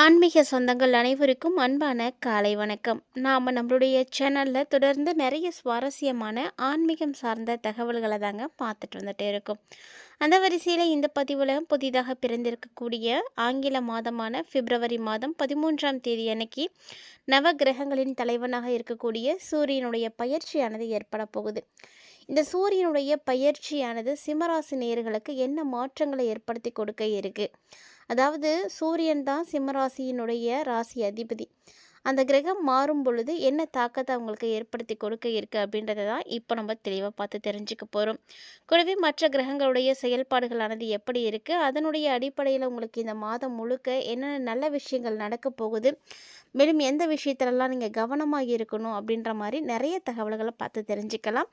ஆன்மீக சொந்தங்கள் அனைவருக்கும் அன்பான காலை வணக்கம். நாம் நம்மளுடைய சேனலில் தொடர்ந்து நிறைய சுவாரஸ்யமான ஆன்மீகம் சார்ந்த தகவல்களை தாங்க பார்த்துட்டு வந்துட்டே இருக்கோம். அந்த வரிசையில் இந்த பதிவில் புதிதாக பிறந்திருக்கக்கூடிய ஆங்கில மாதமான பிப்ரவரி மாதம் 13ஆம் தேதி அன்னைக்கு நவ கிரகங்களின் தலைவனாக இருக்கக்கூடிய சூரியனுடைய பயிற்சியானது ஏற்பட போகுது. இந்த சூரியனுடைய பயிற்சியானது சிம்மராசி நேயர்களுக்கு என்ன மாற்றங்களை ஏற்படுத்தி கொடுக்க இருக்கு? அதாவது சூரியன் தான் சிம்மராசியினுடைய ராசி அதிபதி. அந்த கிரகம் மாறும் பொழுது என்ன தாக்கத்தை அவங்களுக்கு ஏற்படுத்தி கொடுக்க இருக்கு அப்படின்றத தான் இப்போ நம்ம தெளிவாக பார்த்து தெரிஞ்சுக்க போகிறோம். கூடவே மற்ற கிரகங்களுடைய செயல்பாடுகளானது எப்படி இருக்குது, அதனுடைய அடிப்படையில் உங்களுக்கு இந்த மாதம் முழுக்க என்னென்ன நல்ல விஷயங்கள் நடக்க போகுது, மேலும் எந்த விஷயத்துலலாம் நீங்கள் கவனமாக இருக்கணும் அப்படின்ற மாதிரி நிறைய தகவல்களை பார்த்து தெரிஞ்சுக்கலாம்.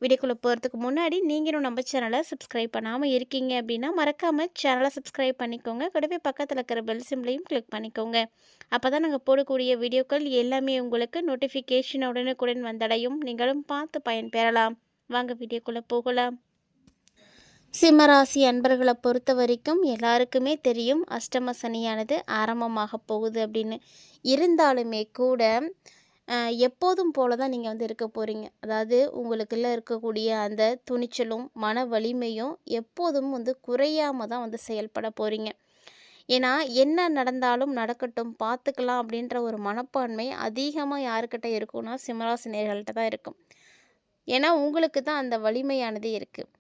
வீடியோக்குள்ளே போகிறதுக்கு முன்னாடி நீங்களும் நம்ம சேனலை சப்ஸ்கிரைப் பண்ணாமல் இருக்கீங்க அப்படின்னா மறக்காமல் சேனலை சப்ஸ்கிரைப் பண்ணிக்கோங்க. கூடவே பக்கத்தில் இருக்கிற பெல் சிம்லையும் கிளிக் பண்ணிக்கோங்க. அப்போ தான் நாங்கள் போடக்கூடிய வீடியோக்கள் எல்லாமே உங்களுக்கு நோட்டிஃபிகேஷன் உடனுக்குடன் வந்தடையும். நீங்களும் பார்த்து பயன்பெறலாம். வாங்க வீடியோக்குள்ளே போகலாம். சிம்மராசி அன்பர்களை பொறுத்த வரைக்கும் எல்லாருக்குமே தெரியும் அஷ்டம சனியானது ஆரம்பமாக போகுது அப்படின்னு. இருந்தாலுமே கூட எப்போதும் போல தான் நீங்கள் வந்து இருக்க போகிறீங்க. அதாவது உங்களுக்குள்ள இருக்கக்கூடிய அந்த துணிச்சலும் மன வலிமையும் எப்போதும் வந்து குறையாமல் தான் வந்து செயல்பட போகிறீங்க. ஏன்னா என்ன நடந்தாலும் நடக்கட்டும் பார்த்துக்கலாம் அப்படின்ற ஒரு மனப்பான்மை அதிகமாக யாருக்கிட்ட இருக்கும்னா சிம்மராசி நேயர்கள்ட்ட தான் இருக்கும். ஏன்னா உங்களுக்கு தான் அந்த வலிமையானது இருக்குது.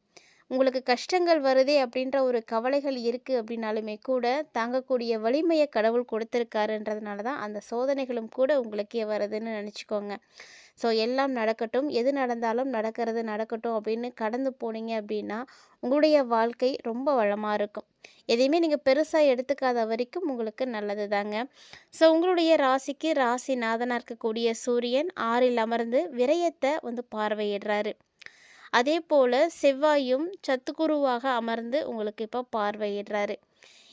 உங்களுக்கு கஷ்டங்கள் வருதே அப்படின்ற ஒரு கவலைகள் இருக்குது அப்படின்னாலுமே கூட தாங்கக்கூடிய வலிமையை கடவுள் கொடுத்துருக்காருன்றதுனால தான் அந்த சோதனைகளும் கூட உங்களுக்கே வருதுன்னு நினச்சிக்கோங்க. ஸோ எல்லாம் நடக்கட்டும், எது நடந்தாலும் நடக்கிறது நடக்கட்டும் அப்படின்னு கடந்து போனீங்க அப்படின்னா உங்களுடைய வாழ்க்கை ரொம்ப வளமாக இருக்கும். எதையுமே நீங்கள் பெருசாக எடுத்துக்காத வரைக்கும் உங்களுக்கு நல்லது தாங்க. ஸோ உங்களுடைய ராசிக்கு ராசி நாதனாக இருக்கக்கூடிய சூரியன் 6இல் அமர்ந்து விரயத்தை வந்து பார்வையிடுறாரு. அதே போல் செவ்வாயும் சத்துக்குருவாக அமர்ந்து உங்களுக்கு இப்போ பார்வையிடுறாரு.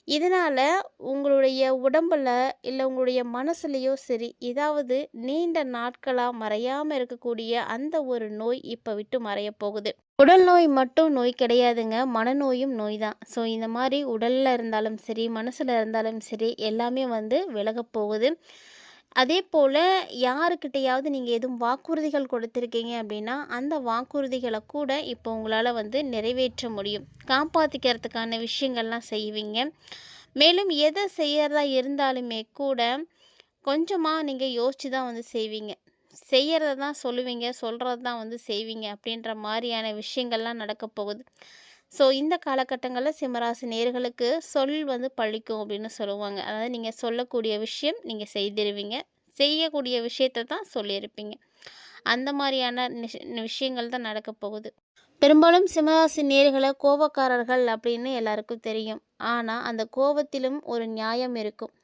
இதனால் உங்களுடைய உடம்பில் இல்லை உங்களுடைய மனசுலேயோ சரி ஏதாவது நீண்ட நாட்களாக மறையாமல் இருக்கக்கூடிய அந்த ஒரு நோய் இப்போ விட்டு மறைய போகுது. உடல் நோய் மட்டும் நோய் கிடையாதுங்க, மனநோயும் நோய் தான். ஸோ இந்த மாதிரி உடலில் இருந்தாலும் சரி மனசில் இருந்தாலும் சரி எல்லாமே வந்து விலக போகுது. அதே போல் யாருக்கிட்டையாவது நீங்கள் எதுவும் வாக்குறுதிகள் கொடுத்துருக்கீங்க அப்படின்னா அந்த வாக்குறுதிகளை கூட இப்போ உங்களால் வந்து நிறைவேற்ற முடியும். காப்பாற்றிக்கிறதுக்கான விஷயங்கள்லாம் செய்வீங்க. மேலும் எதை செய்யறதா இருந்தாலுமே கூட கொஞ்சமாக நீங்கள் யோசித்து தான் வந்து செய்வீங்க. செய்யறத தான் சொல்லுவீங்க, சொல்கிறது தான் வந்து செய்வீங்க அப்படின்ற மாதிரியான விஷயங்கள்லாம் நடக்க போகுது. ஸோ இந்த காலகட்டங்களில் சிம்மராசி நேயர்களுக்கு சொல் வந்து பழிக்கும் அப்படின்னு சொல்லுவாங்க. அதாவது நீங்கள் சொல்லக்கூடிய விஷயம் நீங்கள் செய்திருவீங்க, செய்யக்கூடிய விஷயத்தை தான் சொல்லியிருப்பீங்க. அந்த மாதிரியான விஷயங்கள் தான் நடக்க போகுது. பெரும்பாலும் சிம்மராசி நேயர்களை கோபக்காரர்கள் அப்படின்னு எல்லாருக்கும் தெரியும். ஆனால் அந்த கோபத்திலும் ஒரு நியாயம் இருக்கும்.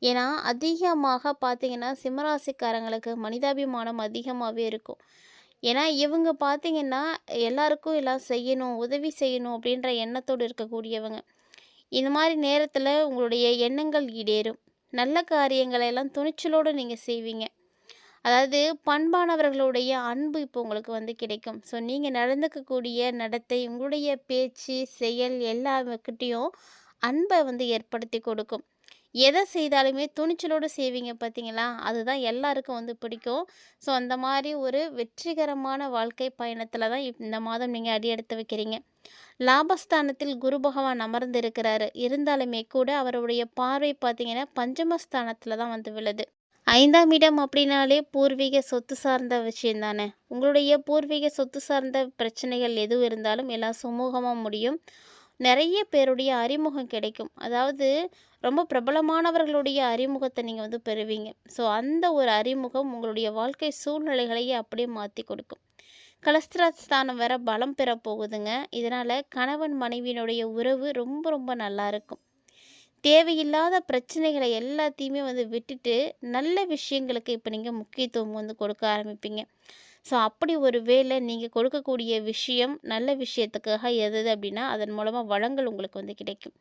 ஏன்னா அதிகமாக பார்த்தீங்கன்னா சிம்மராசிக்காரங்களுக்கு மனிதாபிமானம் அதிகமாகவே இருக்கும். ஏன்னா இவங்க பார்த்தீங்கன்னா எல்லாருக்கும் எல்லாம் செய்யணும், உதவி செய்யணும் அப்படின்ற எண்ணத்தோடு இருக்கக்கூடியவங்க. இந்த மாதிரி நேரத்தில் உங்களுடைய எண்ணங்கள் ஈடேறும். நல்ல காரியங்களை எல்லாம் துணிச்சலோடு நீங்கள் செய்வீங்க. அதாவது பண்பானவர்களுடைய அன்பு இப்போ உங்களுக்கு வந்து கிடைக்கும். ஸோ நீங்கள் நடந்துக்கக்கூடிய நடத்தை, உங்களுடைய பேச்சு செயல் எல்லாக்கிட்டேயும் அன்பை வந்து ஏற்படுத்தி கொடுக்கும். எதை செய்தாலுமே துணிச்சலோடு செய்வீங்க பார்த்தீங்களா, அதுதான் எல்லாருக்கும் வந்து பிடிக்கும். ஸோ அந்த மாதிரி ஒரு வெற்றிகரமான வாழ்க்கை பயணத்தில் தான் இந்த மாதம் நீங்கள் அடி எடுத்து வைக்கிறீங்க. லாபஸ்தானத்தில் குரு பகவான் அமர்ந்து இருக்கிறாரு. இருந்தாலுமே கூட அவருடைய பார்வை பார்த்தீங்கன்னா பஞ்சமஸ்தானத்தில் தான் வந்து விழுது. 5ஆம் இடம் அப்படின்னாலே பூர்வீக சொத்து சார்ந்த விஷயம் தானே. உங்களுடைய பூர்வீக சொத்து சார்ந்த பிரச்சனைகள் எதுவும் இருந்தாலும் எல்லாம் சுமூகமாக முடியும். நிறைய பேருடைய அறிமுகம் கிடைக்கும். அதாவது ரொம்ப பிரபலமானவர்களுடைய அறிமுகத்தை நீங்கள் வந்து பெறுவீங்க. ஸோ அந்த ஒரு அறிமுகம் உங்களுடைய வாழ்க்கை சூழ்நிலைகளையே அப்படியே மாற்றி கொடுக்கும். கலஸ்திரஸ்தானம் வேற பலம் பெற போகுதுங்க. இதனால் கணவன் மனைவியினுடைய உறவு ரொம்ப ரொம்ப நல்லா இருக்கும். தேவையில்லாத பிரச்சனைகளை எல்லாத்தையுமே வந்து விட்டுட்டு நல்ல விஷயங்களுக்கு இப்போ நீங்கள் முக்கியத்துவம் வந்து கொடுக்க ஆரம்பிப்பீங்க. ஸோ அப்படி ஒரு வேளை நீங்கள் கொடுக்கக்கூடிய விஷயம் நல்ல விஷயத்துக்காக எது அப்படின்னா அதன் மூலமாக வளங்கள் உங்களுக்கு வந்து கிடைக்கும்.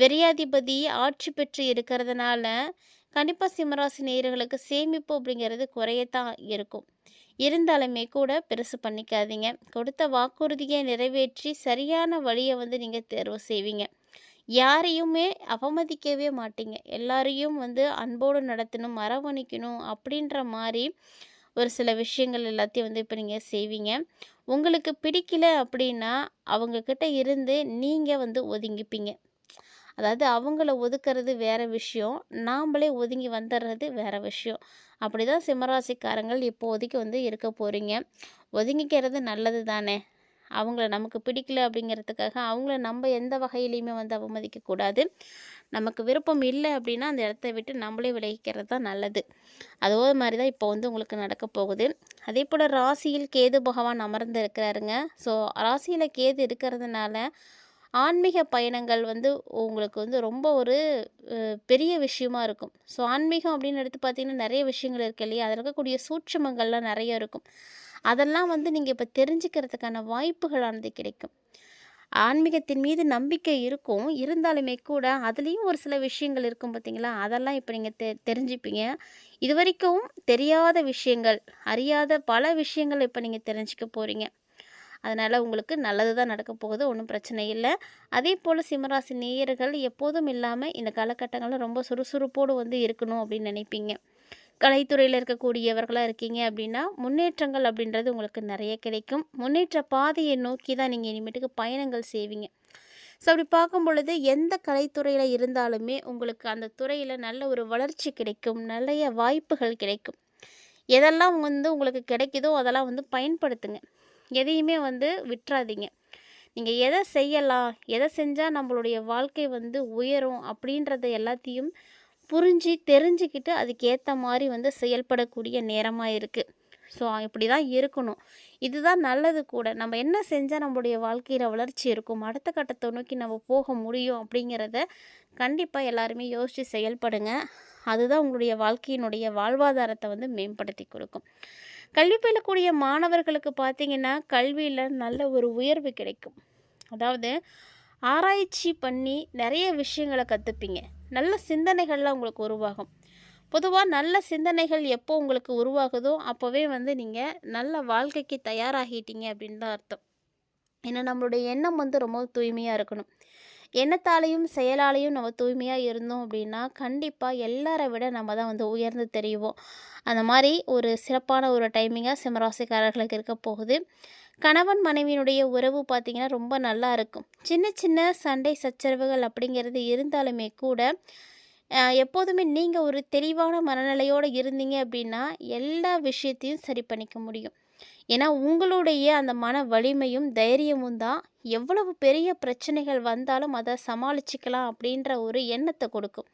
விரையாதிபதி ஆட்சி பெற்று இருக்கிறதுனால கண்டிப்பாக சிம்மராசி நேயர்களுக்கு சேமிப்பு அப்படிங்கிறது குறையத்தான் இருக்கும். இருந்தாலுமே கூட பெருசு பண்ணிக்காதீங்க. கொடுத்த வாக்குறுதியை நிறைவேற்றி சரியான வழியை வந்து நீங்கள் தேர்வு செய்வீங்க. யாரையுமே அவமதிக்கவே மாட்டீங்க. எல்லாரையும் வந்து அன்போடு நடத்தணும், அரவணைக்கணும் அப்படின்ற மாரி ஒரு சில விஷயங்கள் எல்லாத்தையும் வந்து இப்ப நீங்க செய்வீங்க. உங்களுக்கு பிடிக்கல அப்படின்னா, அவங்க கிட்ட இருந்து நீங்க வந்து ஒதுங்கிப்பீங்க. அதாவது அவங்கள ஒதுக்குறது வேற விஷயம். நாமளே ஒதுங்கி வந்துடுறது வேற விஷயம். அப்படிதான் சிம்மராசிக்காரங்கள் இப்போதைக்கு வந்து இருக்க போறீங்க. ஒதுங்கிக்கிறது நல்லது தானே! அவங்கள நமக்கு பிடிக்கல அப்படிங்கிறதுக்காக, அவங்கள நம்ம எந்த வகையிலயுமே வந்து அவமதிக்கக்கூடாது. நமக்கு விருப்பம் இல்ல அப்படின்னா, அந்த இடத்த விட்டு நம்மளே விலகிக்கிறது தான் நல்லது. அதோ மாரி தான் இப்போ வந்து உங்களுக்கு நடக்க போகுது. அதேபோல ராசியில் கேது பகவான் அமர்ந்து இருக்கிறாருங்க. ஸோ ராசியில கேது இருக்கிறதுனால, ஆன்மீக பயணங்கள் வந்து உங்களுக்கு வந்து ரொம்ப ஒரு பெரிய விஷயமா இருக்கும். ஸோ ஆன்மீகம் அப்படின்னு எடுத்து பார்த்தீங்கன்னா, நெறைய விஷயங்கள் இருக்கு இல்லையா? அதில இருக்கக்கூடிய சூட்சுமங்கள்லாம் நெறைய இருக்கும். அதெல்லாம் வந்து நீங்க இப்ப தெரிஞ்சுக்கிறதுக்கான வாய்ப்புகளானது கிடைக்கும். ஆன்மீகத்தின் மீது நம்பிக்கை இருக்கும். இருந்தாலுமே கூட அதுலேயும் ஒரு சில விஷயங்கள் இருக்கும் பார்த்தீங்களா? அதெல்லாம் இப்ப நீங்க தெரிஞ்சுப்பீங்க. இதுவரைக்கும் தெரியாத விஷயங்கள், அறியாத பல விஷயங்கள் இப்ப நீங்க தெரிஞ்சுக்க போறீங்க. அதனால உங்களுக்கு நல்லது தான் நடக்க போகுது. ஒண்ணும் பிரச்சனை இல்ல. அதேபோல சிம்மராசி நேயர்கள் எப்போதும் இல்லாம இந்த காலகட்டங்கள்ல ரொம்ப சுறுசுறுப்போடு வந்து இருக்கணும் அப்படின்னு நினைப்பீங்க. கலைத்துறையில இருக்கக்கூடியவர்களா இருக்கீங்க அப்படின்னா, முன்னேற்றங்கள் அப்படின்றது உங்களுக்கு நெறைய கிடைக்கும். முன்னேற்ற பாதையை நோக்கி தான் நீங்க இனிமேட்டுக்கு பயணங்கள் செய்வீங்க. ஸோ அப்படி பார்க்கும் பொழுது எந்த கலைத்துறையில இருந்தாலுமே உங்களுக்கு அந்த துறையில நல்ல ஒரு வளர்ச்சி கிடைக்கும். நெறைய வாய்ப்புகள் கிடைக்கும். எதெல்லாம் வந்து உங்களுக்கு கிடைக்குதோ அதெல்லாம் வந்து பயன்படுத்துங்க. எதையுமே வந்து விட்றாதீங்க. நீங்க எத செய்யலாம், எத செஞ்சா நம்மளுடைய வாழ்க்கை வந்து உயரும் அப்படின்றத எல்லாத்தையும் புரிஞ்சு, தெரிஞ்சுக்கிட்டு அதுக்கேத்த மாரி வந்து செயல்படக்கூடிய நேரமா இருக்கு. ஸோ இப்படி தான் இருக்கணும். இதுதான் நல்லது கூட. நம்ம என்ன செஞ்சா நம்மளுடைய வாழ்க்கையில வளர்ச்சி இருக்கும், அடுத்த கட்டத்த நோக்கி நம்ம போக முடியும் அப்படிங்கிறத கண்டிப்பா எல்லாருமே யோசிச்சு செயல்படுங்க. அதுதான் உங்களுடைய வாழ்க்கையினுடைய வாழ்வாதாரத்த வந்து மேம்படுத்தி கொடுக்கும். கல்வி பயிலக்கூடிய மாணவர்களுக்கு பார்த்தீங்கன்னா, கல்வியில நல்ல ஒரு உயர்வு கிடைக்கும். அதாவது ஆராய்ச்சி பண்ணி நிறைய விஷயங்கள கத்துப்பீங்க. நல்ல சிந்தனைகள்லாம் உங்களுக்கு உருவாகும். பொதுவா நல்ல சிந்தனைகள் எப்போ உங்களுக்கு உருவாகுதோ, அப்போவே வந்து நீங்க நல்ல வாழ்க்கைக்கு தயாராகிட்டீங்க அப்படின்னு தான் அர்த்தம். ஏன்னா நம்மளுடைய எண்ணம் வந்து ரொம்ப தூய்மையா இருக்கணும். எண்ணத்தாலேயும், செயலாலேயும் நம்ம தூய்மையா இருந்தோம் அப்படின்னா, கண்டிப்பா எல்லார விட நம்ம தான் வந்து உயர்ந்து தெரிவோம். அந்த மாரி ஒரு சிறப்பான ஒரு டைமிங்கா சிம்மராசிக்காரர்களுக்கு இருக்க போகுது. கணவன் மனைவியினுடைய உறவு பார்த்திங்கன்னா ரொம்ப நல்லா இருக்கும். சின்ன சின்ன சண்டை சச்சரவுகள் அப்படிங்கிறது இருந்தாலுமே கூட எப்போதுமே நீங்கள் ஒரு தெளிவான மனநிலையோடு இருந்தீங்க அப்படின்னா எல்லா விஷயத்தையும் சரி பண்ணிக்க முடியும். ஏன்னா உங்களுடைய அந்த மன வலிமையும் தைரியமும் தான் எவ்வளவு பெரிய பிரச்சனைகள் வந்தாலும் அதை சமாளிச்சுக்கலாம் அப்படின்ற ஒரு எண்ணத்தை கொடுக்கும்.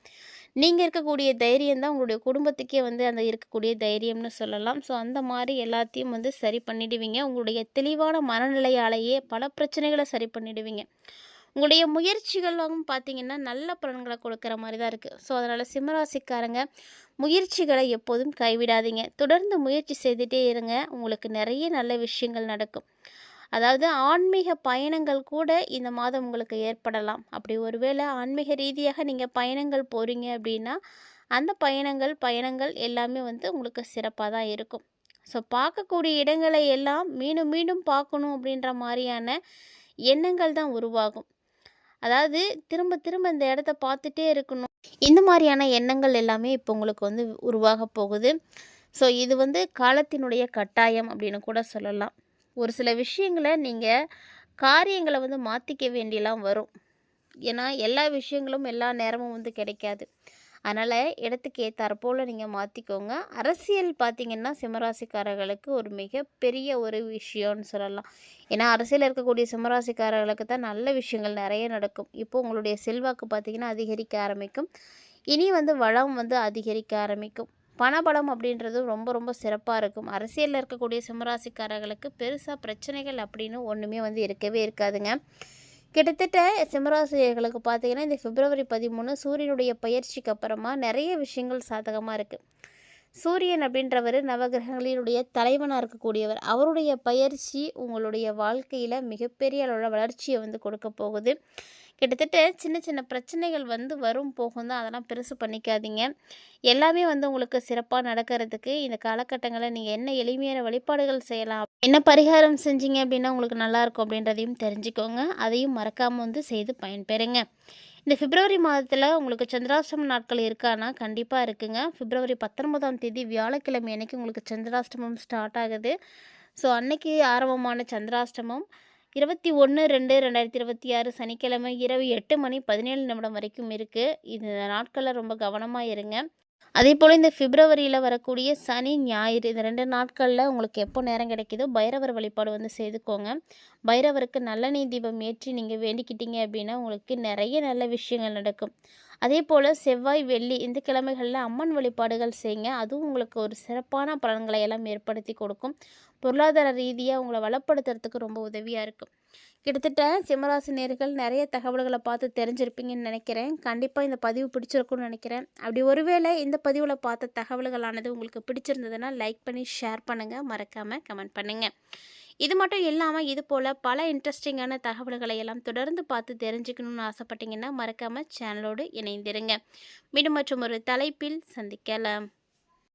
நீங்கள் இருக்கக்கூடிய தைரியம் தான் உங்களுடைய குடும்பத்துக்கே வந்து அந்த இருக்கக்கூடிய தைரியம்னு சொல்லலாம். ஸோ அந்த மாதிரி எல்லாத்தையும் வந்து சரி பண்ணிடுவீங்க. உங்களுடைய தெளிவான மனநிலையாலேயே பல பிரச்சனைகளை சரி பண்ணிடுவீங்க. உங்களுடைய முயற்சிகளும் பார்த்தீங்கன்னா நல்ல பலன்களை கொடுக்குற மாதிரி தான் இருக்குது. ஸோ அதனால் சிம்மராசிக்காரங்க முயற்சிகளை எப்போதும் கைவிடாதீங்க. தொடர்ந்து முயற்சி செய்துகிட்டே இருங்க. உங்களுக்கு நிறைய நல்ல விஷயங்கள் நடக்கும். அதாவது ஆன்மீக பயணங்கள் கூட இந்த மாதம் உங்களுக்கு ஏற்படலாம். அப்படி ஒருவேளை ஆன்மீக ரீதியாக நீங்கள் பயணங்கள் போகிறீங்க அப்படின்னா, அந்த பயணங்கள் எல்லாமே வந்து உங்களுக்கு சிறப்பாக தான் இருக்கும். ஸோ பார்க்கக்கூடிய இடங்களை எல்லாம் மீண்டும் மீண்டும் பார்க்கணும் அப்படின்ற மாதிரியான எண்ணங்கள் தான் உருவாகும். அதாவது திரும்ப திரும்ப இந்த இடத்த பார்த்துட்டே இருக்கணும். இந்த மாதிரியான எண்ணங்கள் எல்லாமே இப்போ உங்களுக்கு வந்து உருவாக போகுது. ஸோ இது வந்து காலத்தினுடைய கட்டாயம் அப்படின்னு கூட சொல்லலாம். ஒரு சில விஷயங்கள நீங்கள் காரியங்களை வந்து மாற்றிக்க வேண்டியலாம் வரும். ஏன்னா எல்லா விஷயங்களும் எல்லா நேரமும் வந்து கிடைக்காது. அதனால் இடத்துக்கு ஏற்றாற்போல் நீங்கள் மாற்றிக்கோங்க. அரசியல் பார்த்திங்கன்னா சிம்மராசிக்காரர்களுக்கு ஒரு மிகப்பெரிய ஒரு விஷயம்னு சொல்லலாம். ஏன்னா அரசியலில் இருக்கக்கூடிய சிம்மராசிக்காரர்களுக்கு தான் நல்ல விஷயங்கள் நிறைய நடக்கும். இப்போது உங்களுடைய செல்வாக்கு பார்த்திங்கன்னா அதிகரிக்க ஆரம்பிக்கும். இனி வந்து வளம் வந்து அதிகரிக்க ஆரம்பிக்கும். பணபலம் அப்படின்றது ரொம்ப ரொம்ப சிறப்பாக இருக்கும். அரசியலில் இருக்கக்கூடிய சிம்மராசிக்காரர்களுக்கு பெருசாக பிரச்சனைகள் அப்படின்னு ஒன்றுமே வந்து இருக்கவே இருக்காதுங்க. கிட்டத்தட்ட சிம்மராசிரியர்களுக்கு பார்த்தீங்கன்னா இந்த பிப்ரவரி 13 சூரியனுடைய பயிற்சிக்கு அப்புறமா நிறைய விஷயங்கள் சாதகமாக இருக்குது. சூரியன் அப்படின்றவர் நவகிரகங்களினுடைய தலைவனாக இருக்கக்கூடியவர். அவருடைய பயிற்சி உங்களுடைய வாழ்க்கையில் மிகப்பெரிய அளவில் வளர்ச்சியை வந்து கொடுக்க போகுது. கிட்டத்தட்ட சின்ன சின்ன பிரச்சனைகள் வந்து வரும் போகும் தான், அதெல்லாம் பெருசு பண்ணிக்காதீங்க. எல்லாமே வந்து உங்களுக்கு சிறப்பாக நடக்கிறதுக்கு இந்த காலகட்டங்களில் நீங்கள் என்ன எளிமையான வழிபாடுகள் செய்யலாம், என்ன பரிகாரம் செஞ்சீங்க அப்படின்னா உங்களுக்கு நல்லாயிருக்கும் அப்படின்றதையும் தெரிஞ்சுக்கோங்க. அதையும் மறக்காமல் வந்து செய்து பயன்பெறுங்க. இந்த பிப்ரவரி மாதத்தில் உங்களுக்கு சந்திராஷ்டம நாட்கள் இருக்கான்னா கண்டிப்பாக இருக்குங்க. பிப்ரவரி 19ஆம் தேதி வியாழக்கிழமை அன்னைக்கு உங்களுக்கு சந்திராஷ்டமம் ஸ்டார்ட் ஆகுது. ஸோ அன்னைக்கு ஆரம்பமான சந்திராஷ்டமம் 21/2/2026 சனிக்கிழமை இரவு 8 மணி 17 நிமிடம் வரைக்கும் இருக்குது. இந்த நாட்களில் ரொம்ப கவனமாக இருங்க. அதேபோல் இந்த பிப்ரவரியில் வரக்கூடிய சனி ஞாயிறு இந்த 2 நாட்களில் உங்களுக்கு எப்போ நேரம் கிடைக்குதோ பைரவர் வழிபாடு வந்து செய்துக்கோங்க. பைரவருக்கு நல்லெண்ணெய் தீபம் ஏற்றி நீங்கள் வேண்டிக்கிட்டீங்க அப்படின்னா உங்களுக்கு நிறைய நல்ல விஷயங்கள் நடக்கும். அதே போல் செவ்வாய் வெள்ளி இந்த கிழமைகளில் அம்மன் வழிபாடுகள் செய்யுங்க. அதுவும் உங்களுக்கு ஒரு சிறப்பான பலன்களை எல்லாம் ஏற்படுத்தி கொடுக்கும். பொருளாதார ரீதியாக உங்களை வளப்படுத்துறதுக்கு ரொம்ப உதவியாக இருக்கும். கிட்டத்தட்ட சிம்மராசி நேயர்கள் நிறைய தகவல்களை பார்த்து தெரிஞ்சிருப்பீங்கன்னு நினைக்கிறேன். கண்டிப்பாக இந்த பதிவு பிடிச்சிருக்குன்னு நினைக்கிறேன். அப்படி ஒருவேளை இந்த பதிவில் பார்த்த தகவல்களானது உங்களுக்கு பிடிச்சிருந்ததுன்னா லைக் பண்ணி ஷேர் பண்ணுங்கள். மறக்காமல் கமெண்ட் பண்ணுங்கள். இது மட்டும் இல்லாமல் இது போல் பல இன்ட்ரெஸ்டிங்கான தகவல்களை எல்லாம் தொடர்ந்து பார்த்து தெரிஞ்சுக்கணுன்னு ஆசைப்பட்டீங்கன்னா மறக்காமல் சேனலோடு இணைந்திருங்க. மீண்டும் மற்றும் ஒரு தலைப்பில் சந்திக்கலாம்.